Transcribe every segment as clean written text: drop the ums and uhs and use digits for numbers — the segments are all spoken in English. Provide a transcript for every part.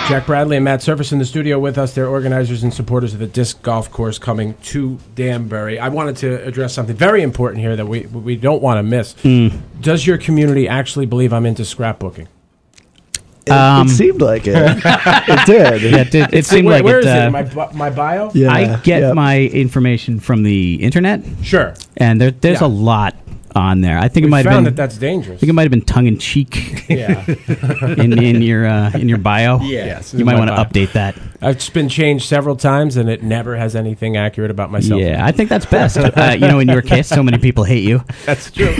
Jack Bradley and Matt Serfass in the studio with us. They're organizers and supporters of the disc golf course coming to Danbury. I wanted to address something very important here that we don't want to miss. Does your community actually believe I'm into scrapbooking? It seemed like it. It did. Yeah, it seemed like where it. Where is it? My bio? Yeah, I get my information from the internet. Sure. And there's a lot on there. I think it might have been. That's dangerous. I think it might have been tongue in cheek. Yeah. in your bio. Yes. You might want to update that. It's been changed several times, and it never has anything accurate about myself. Yeah, I think that's best. In your case, so many people hate you. That's true.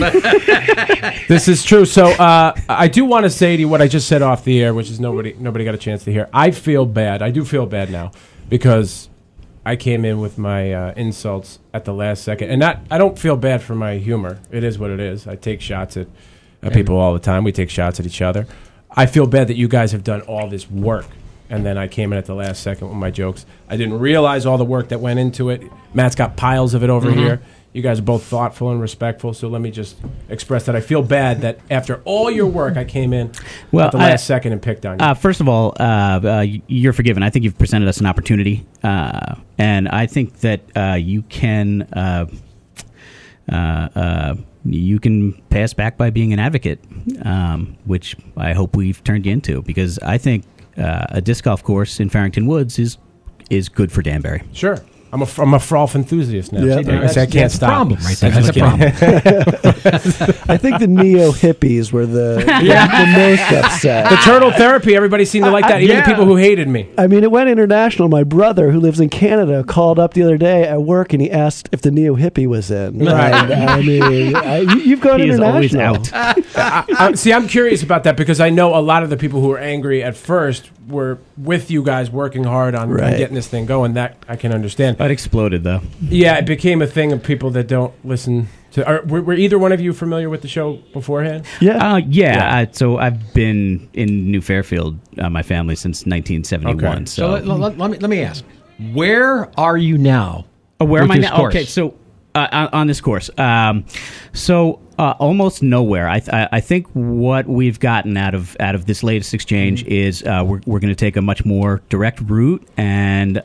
This is true. So I do want to say to you what I just said off the air, which is nobody got a chance to hear. I feel bad. I do feel bad now because I came in with my insults at the last second. And I don't feel bad for my humor. It is what it is. I take shots at people all the time. We take shots at each other. I feel bad that you guys have done all this work. And then I came in at the last second with my jokes. I didn't realize all the work that went into it. Matt's got piles of it over here. You guys are both thoughtful and respectful. So let me just express that I feel bad that after all your work, I came in at the last second and picked on you. First of all, you're forgiven. I think you've presented us an opportunity. And I think that you can pass back by being an advocate, which I hope we've turned you into, because I think a disc golf course in Farrington Woods is good for Danbury. Sure. I'm a Frolf enthusiast now. Yeah. I can't stop. Problem right there. That's a problem. I think the neo-hippies were the most upset. The turtle therapy, everybody seemed to like that, even the people who hated me. I mean, it went international. My brother, who lives in Canada, called up the other day at work, and he asked if the neo-hippie was in. Right. I mean, you've gone international. He is always out. See, I'm curious about that because I know a lot of the people who were angry at first were with you guys working hard on getting this thing going. That I can understand. It exploded, though. Yeah, it became a thing of people that don't listen to... Were either one of you familiar with the show beforehand? Yeah. So I've been in New Fairfield, my family, since 1971. Okay. So let me ask, where are you now? Where am I now? Course? Okay, so on this course. Almost nowhere. I think what we've gotten out of this latest exchange is we're going to take a much more direct route, and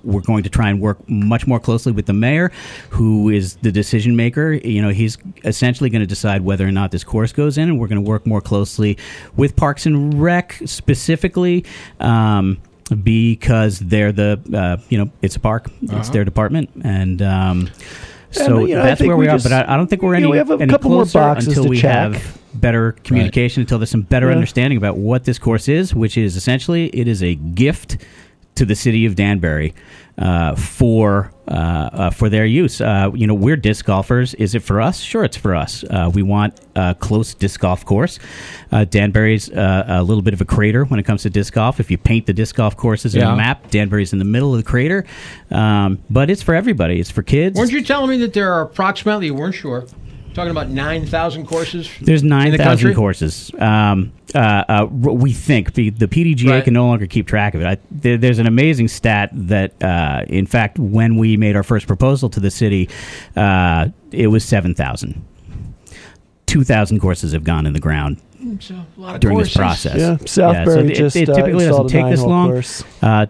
we're going to try and work much more closely with the mayor, who is the decision maker. He's essentially going to decide whether or not this course goes in, and we're going to work more closely with Parks and Rec specifically. Because they're it's a park, it's their department, and so that's where we are. But I don't think we're we have a any couple more closer boxes until to we check. have better communication, until there's some better understanding about what this course is, which is essentially it is a gift to the city of Danbury for their use. We're disc golfers. Is it for us? Sure, it's for us. We want a close disc golf course. Danbury's a little bit of a crater when it comes to disc golf. If you paint the disc golf courses in a map, Danbury's in the middle of the crater. But it's for everybody. It's for kids. Weren't you telling me that there are approximately, you weren't sure, talking about 9,000 courses? There's 9,000 courses. We think the PDGA can no longer keep track of it. There's an amazing stat that, in fact, when we made our first proposal to the city, it was 7,000. 2,000 courses have gone in the ground So a lot of during courses. this process. Yeah, Southbury so it typically doesn't take this long.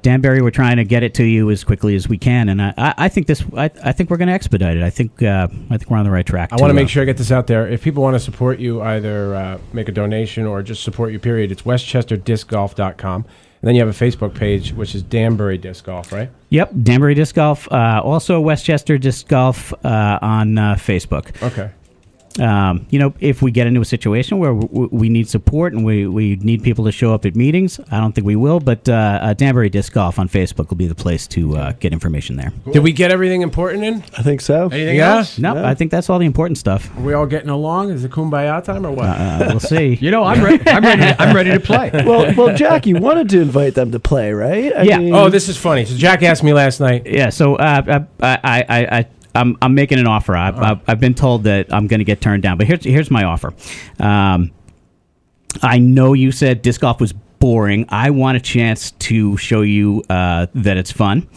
Danbury, we're trying to get it to you as quickly as we can, and I think we're going to expedite it. I think we're on the right track. I want to make sure I get this out there. If people want to support you, either make a donation or just support you. Period. It's westchesterdiscgolf.com. And then you have a Facebook page, which is Danbury Disc Golf, right? Yep, Danbury Disc Golf. Also, Westchester Disc Golf on Facebook. Okay. If we get into a situation where we need support and we need people to show up at meetings, I don't think we will, but Danbury Disc Golf on Facebook will be the place to get information there. Cool. Did we get everything important in? I think so. Anything else? No, I think that's all the important stuff. Are we all getting along? Is it kumbaya time or what? We'll see. I'm ready to play. Well, Jack, you wanted to invite them to play, right? I mean, Oh, this is funny. So Jack asked me last night. Yeah, so I'm making an offer. I've been told that I'm going to get turned down, but here's my offer. I know you said disc golf was boring. I want a chance to show you that it's fun.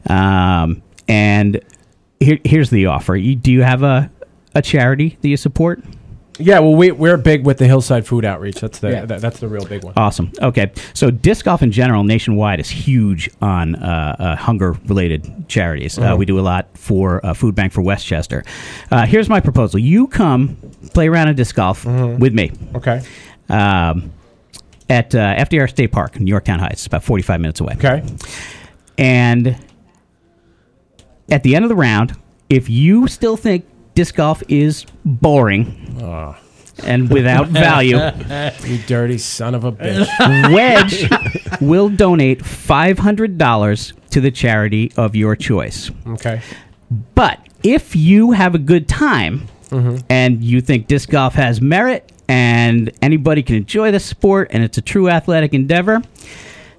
And here's the offer. Do you have a charity that you support? Yeah, well, we're big with the Hillside Food Outreach. That's the Yeah. that's the real big one. Awesome. Okay. So disc golf in general, nationwide, is huge on hunger-related charities. We do a lot for Food Bank for Westchester. Here's my proposal. You come play around in disc golf with me Okay. at FDR State Park in Yorktown Heights, about 45 minutes away. Okay. And at the end of the round, if you still think disc golf is boring and without value, You dirty son of a bitch. Wedge will donate $500 to the charity of your choice. Okay. But if you have a good time and you think disc golf has merit and anybody can enjoy the sport and it's a true athletic endeavor,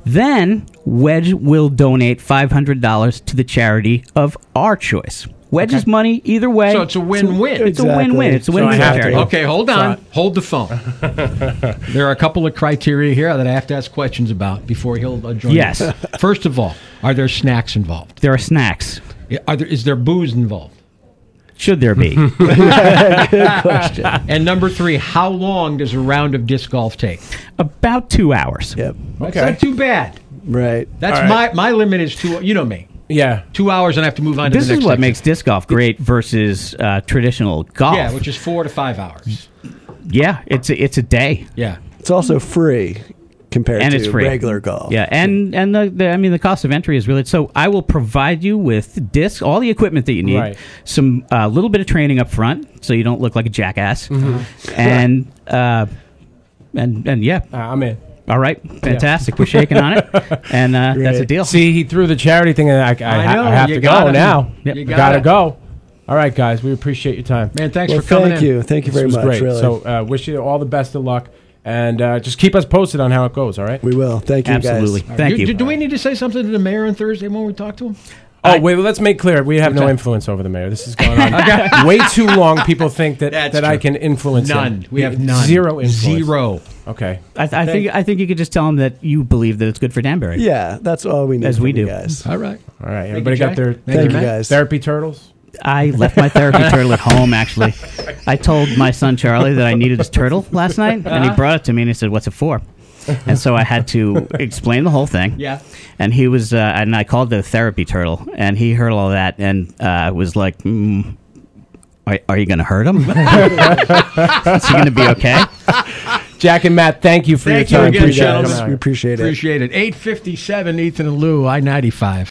then Wedge will donate $500 to the charity of our choice. Wedge's money either way. So it's a win-win. It's a win-win. It's a win-win I have to- charity. Okay, hold on. Hold the phone. There are a couple of criteria here that I have to ask questions about before he'll join. Yes. us. First of all, are there snacks involved? There are snacks. Is there booze involved? Should there be? Good question. And number 3, how long does a round of disc golf take? About 2 hours. Yep. That's not too bad. Right. That's All right. my limit is 2. You know me. Yeah. 2 hours and I have to move on to This the next is what section. makes disc golf great versus traditional golf. Yeah, which is 4 to 5 hours. Yeah, it's a day. Yeah. It's also free compared And to it's free. regular golf. Yeah, and the cost of entry is really so. I will provide you with discs, all the equipment that you need, Right. some little bit of training up front, so you don't look like a jackass, and yeah, I'm in. all right, fantastic. We're shaking on it, and that's a deal. See, he threw the charity thing, and I know, have you to gotta- go now. Yep. You Gotta go. All right, guys. We appreciate your time. Man, thanks Well, for coming thank in. you. Thank you This very was much. great. Really. So wish you all the best of luck, and just keep us posted on how it goes. All right. we will. Thank you, Absolutely, guys. thank you. Do we need to say something to the mayor on Thursday when we talk to him? Oh, wait. Well, let's make clear we have no influence over the mayor. This has gone on way too long. People think that That's I true. can influence him. None. We have none. Zero influence. Zero. Okay. I think you could just tell them that you believe that it's good for Danbury. Yeah, that's all we need. As from we you do. guys. All right. All right. Thank Everybody you, got Jack. their Thank you, Matt. guys. therapy turtles. I left my therapy turtle at home, actually. I told my son Charlie that I needed his turtle last night, and he brought it to me, and he said, "What's it for?" And so I had to explain the whole thing. Yeah. And he was, and I called it a therapy turtle, and he heard all that, and was like, are you going to hurt him? Is he going to be okay? Jack and Matt, thank you for Thank your you time. again, Appreciate it. gentlemen. Come out We here. appreciate it. Appreciate it. 8:57, Ethan and Lou, I-95.